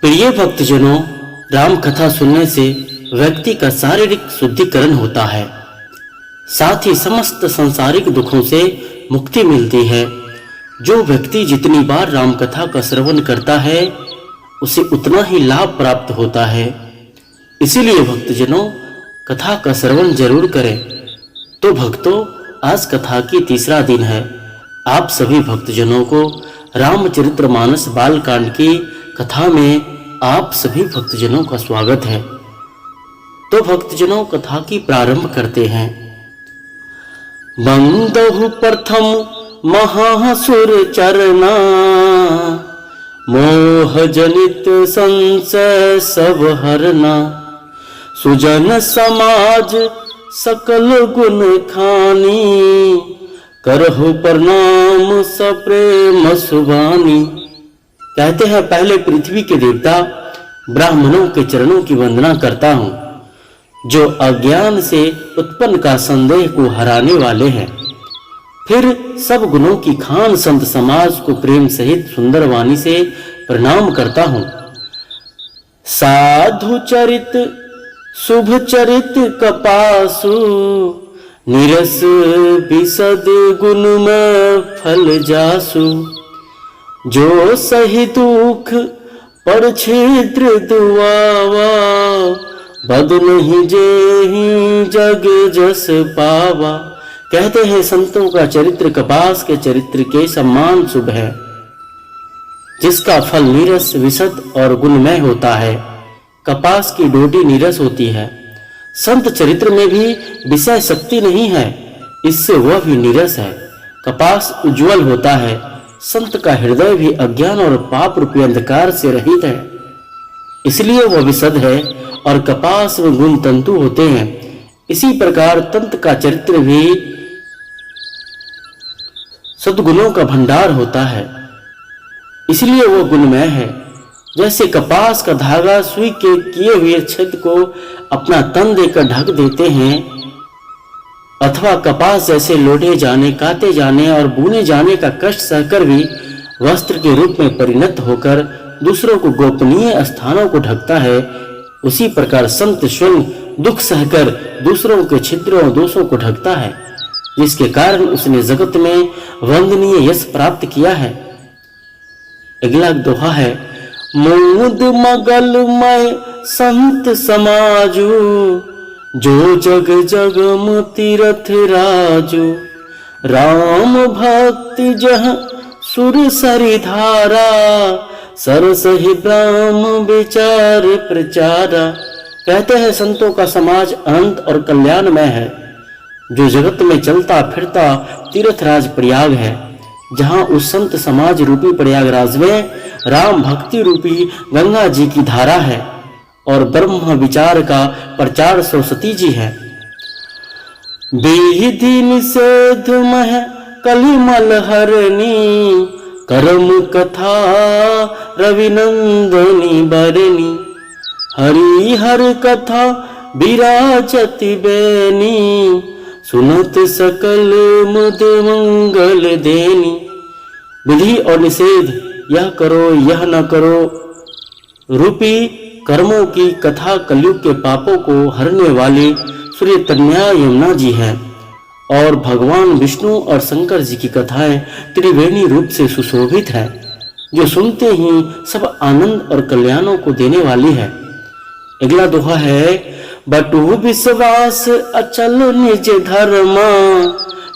प्रिय भक्तजनों, राम कथा सुनने से व्यक्ति का शारीरिक शुद्धिकरण होता है, साथ ही समस्त सांसारिक दुखों से मुक्ति मिलती है। जो व्यक्ति जितनी बार राम कथा का श्रवण करता है उसे उतना ही लाभ प्राप्त होता है। इसीलिए भक्तजनों, कथा का श्रवण जरूर करें। तो भक्तों, आज कथा की तीसरा दिन है। आप सभी भक्तजनों को रामचरितमानस बालकांड की कथा में आप सभी भक्तजनों का स्वागत है। तो भक्तजनों, कथा की प्रारंभ करते हैं। बंदहु प्रथम महासुर चरना, मोह जनित संशय सब हरना। सुजन समाज सकल गुण खानी, करहु प्रणाम सप्रेम सुबानी। कहते हैं, पहले पृथ्वी के देवता ब्राह्मणों के चरणों की वंदना करता हूँ, जो अज्ञान से उत्पन्न का संदेह को हराने वाले हैं। फिर सब गुणों की खान संत समाज को प्रेम सहित सुंदर वाणी से प्रणाम करता हूँ। साधु चरित शुभ चरित कपासु, निरस विशद गुण में फल जासु। जो सही दुख पर छिद्र दुआवा, बद नहीं जेहि जग जस पावा। कहते हैं, संतों का चरित्र कपास के चरित्र के समान शुभ है, जिसका फल नीरस विशद और गुणमय होता है। कपास की डोटी नीरस होती है। संत चरित्र में भी विषय शक्ति नहीं है, इससे वह भी नीरस है। कपास उज्जवल होता है, संत का हृदय भी अज्ञान और पाप रूपी अंधकार से रहित है, इसलिए वह विशद है। और कपास में गुण तंतु होते हैं। इसी प्रकार तंत का चरित्र भी सद्गुणों का भंडार होता है, इसलिए वह गुणमय है। जैसे कपास का धागा सुई के किए हुए छेद को अपना तन देकर ढक देते हैं, अथवा कपास जैसे लोढ़े जाने, काते जाने और बुने जाने का कष्ट सहकर भी वस्त्र के रूप में परिणत होकर दूसरों को गोपनीय स्थानों को ढकता है, उसी प्रकार संत स्वयं दुख सहकर दूसरों के छिद्रों और दोषों को ढकता है, जिसके कारण उसने जगत में वंदनीय यश प्राप्त किया है। अगला दोहा है, मूद मगल मय संत समाजू, जो जग जगम तीरथ राजू। राम भक्ति जह सुर सरि धारा, सरस ही ब्रह्म विचार प्रचारा। कहते हैं, संतों का समाज अनंत और कल्याणमय है, जो जगत में चलता फिरता तीर्थराज प्रयाग है, जहां उस संत समाज रूपी प्रयागराज में राम भक्ति रूपी गंगा जी की धारा है और ब्रह्म विचार का प्रचार सरस्वती जी है। विधि निषेध मह कलिमल हरनी, करम कथा रविनंदनी बरनी। हरि हर कथा विराजति बेनी, सुनत सकल मुद मंगल देनी। विधि और निषेध, यह करो यह न करो रूपी कर्मों की कथा कलयुग के पापों को हरने वाली सूर्य कन्या यमुना जी है, और भगवान विष्णु और शंकर जी की कथाएं त्रिवेणी रूप से सुशोभित है, जो सुनते ही सब आनंद और कल्याणों को देने वाली है। अगला दोहा है, बटु विश्वास अचल निज धर्मा,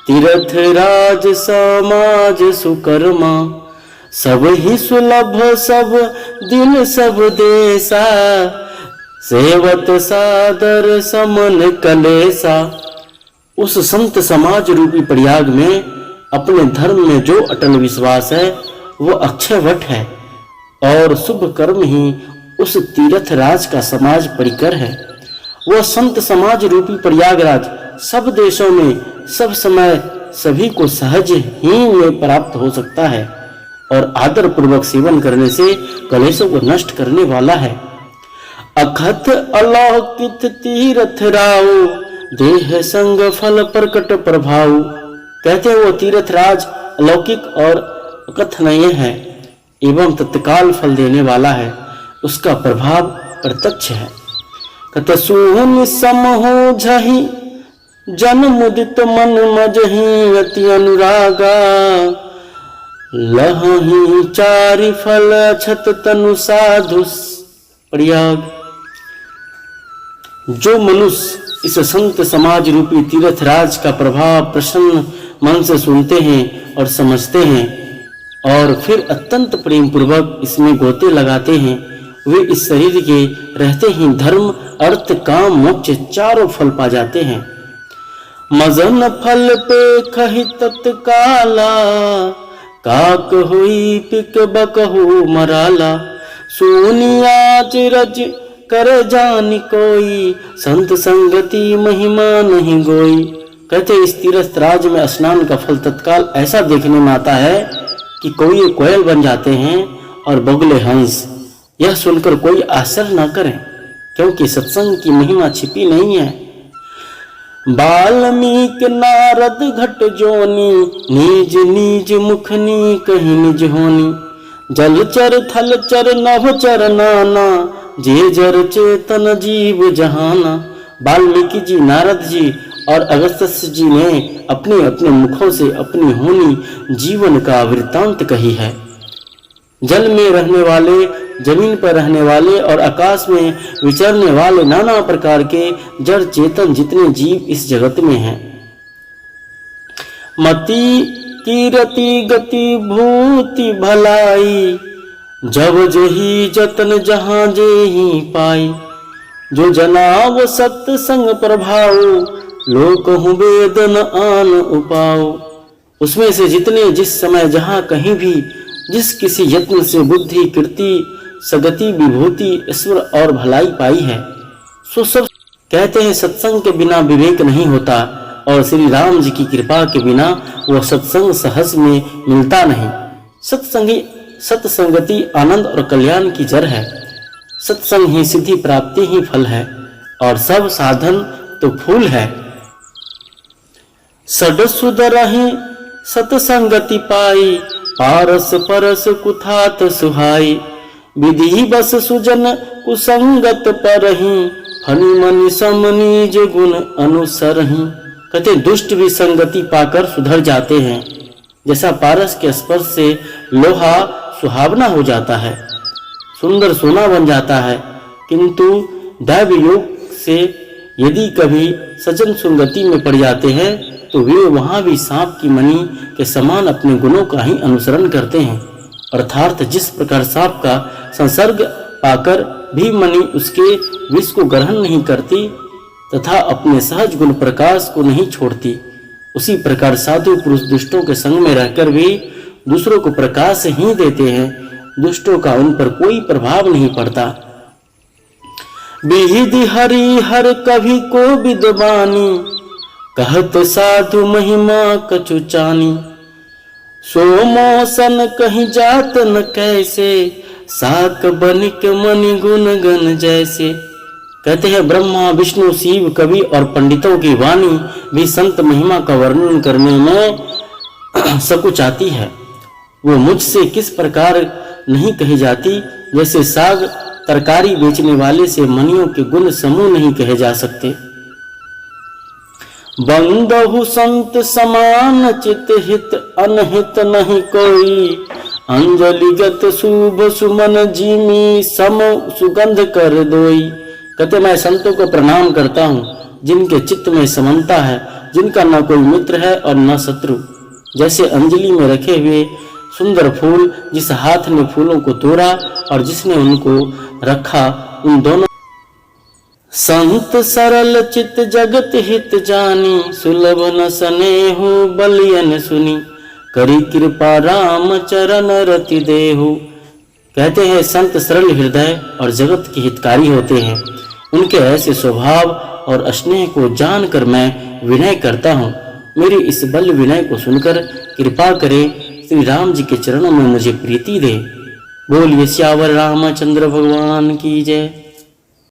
तीर्थ राज समाज सुकर्मा। सब ही सुलभ सब दिन सब देसा, सेवत सादर समन कलेसा। उस संत समाज रूपी प्रयाग में अपने धर्म में जो अटल विश्वास है वो अक्षय वट है, और शुभ कर्म ही उस तीर्थ राज का समाज परिकर है। वह संत समाज रूपी प्रयागराज सब देशों में सब समय सभी को सहज ही में प्राप्त हो सकता है, और आदर पूर्वक सेवन करने से कलेशों को नष्ट करने वाला है। अखत अलौकित तीर्थ राव, देह संग फल प्रकट प्रभाव। कहते हैं, वो तीर्थ राज अलौकिक और अकथनीय है एवं तत्काल फल देने वाला है। उसका प्रभाव प्रत्यक्ष है। कत सुहुन सम हो झही जन मुदित मन मजही अति अनुरागा लहही चारि फल अछत तनु साधु प्रयाग। जो मनुष्य इस संत समाज रूपी तीर्थराज का प्रभाव प्रसन्न मन से सुनते हैं और समझते हैं और फिर अत्यंत प्रेम पूर्वक इसमें गोते लगाते हैं, वे इस शरीर के रहते ही धर्म अर्थ काम मोक्ष चारों फल पा जाते हैं। मजन फल पे खहि तत्काला काक हुई पिक बकहु मराला सोनियाच रज कर जान कोई संत संगति महिमा नहीं गोई। कहते इस तीर्थ राज में स्नान का फल तत्काल ऐसा देखने में आता है कि कोई कोयल बन जाते हैं और बगुले हंस। यह सुनकर कोई आश्चर्य न करे, क्योंकि सत्संग की महिमा छिपी नहीं है। बाल्मीक नारद घट जोनी निज निज मुखनी कहीं निज होनी जलचर थलचर नभचर नाना जे जर चेतन जीव जहाना। वाल्मीकि जी, नारद जी और अगस्त्य जी ने अपने अपने मुखों से अपनी होनी जीवन का वृत्तांत कही है। जल में रहने वाले, जमीन पर रहने वाले और आकाश में विचरने वाले नाना प्रकार के जड़ चेतन जितने जीव इस जगत में हैं। मति कीरति गति भूति भलाई जब जही जतन जहां जेही पाई। जो जनाव सत्संग प्रभाव लोक हूँ वेद न आन उपाओ। उसमें से जितने जिस समय जहां कहीं भी जिस किसी यत्न से बुद्धि कीर्ति सगति विभूति ईश्वर और भलाई पाई है, सो सब कहते हैं सत्संग के बिना विवेक नहीं होता और श्री राम जी की कृपा के बिना वह सत्संग सहज में मिलता नहीं। सत्संगति आनंद और कल्याण की जड़ है। सत्संग ही सिद्धि प्राप्ति ही फल है और सब साधन तो फूल है। सड सुदरहि सत्संगति पाई पारस परस कुथात सुहाई। विधि बस सुजन कुसंगत परहि फनि मनि सम निज गुण अनुसरहि। कहते दुष्ट भी संगति पाकर सुधर जाते हैं। जैसा पारस के स्पर्श से लोहा सुहावना हो जाता है, सुंदर सोना बन जाता है, किंतु दैव योग से यदि कभी सज्जन संगति में पड़ जाते हैं तो वे वहां भी सांप की मणि के समान अपने गुणों का ही अनुसरण करते हैं। अर्थात जिस प्रकार सांप का संसर्ग पाकर भी मणि उसके विष को ग्रहण नहीं करती तथा अपने सहज गुण प्रकाश को नहीं छोड़ती, उसी प्रकार साधु पुरुष दुष्टों के संग में रहकर भी दूसरों को प्रकाश ही देते हैं। दुष्टों का उन पर कोई प्रभाव नहीं पड़ता। विहिधि हरि हर कभी को विद्वानी कहत साधु महिमा कछु चानी। सो मोसन कहीं जात न कैसे साक बनिक मनि गुण गण जैसे। कहते हैं ब्रह्मा विष्णु शिव कवि और पंडितों की वाणी भी संत महिमा का वर्णन करने में सकुचाती है। वो मुझसे किस प्रकार नहीं कही जाती, जैसे साग तरकारी बेचने वाले से मनियों के गुण समूह नहीं कहे जा सकते। बंदहु संत समान चित हित अनहित नहीं कोई। अंजलिगत शुभ सुमन जिमी सम सुगंध कर दोई। कहते मैं संतों को प्रणाम करता हूँ जिनके चित्त में समानता है, जिनका न कोई मित्र है और न शत्रु। जैसे अंजलि में रखे हुए सुंदर फूल, जिस हाथ ने फूलों को तोड़ा और जिसने उनको रखा, उन दोनों। संत सरल चित जगत हित जानी सुलभ न स्नेहु बलियन सुनी। करी कृपा राम चरण रति देहु। कहते हैं संत सरल हृदय और जगत के हितकारी होते हैं। उनके ऐसे स्वभाव और स्नेह को जानकर मैं विनय करता हूँ। मेरी इस बल विनय को सुनकर कृपा करे, श्री राम जी के चरणों में मुझे प्रीति दे। बोलिए सियावर रामचंद्र भगवान की जय।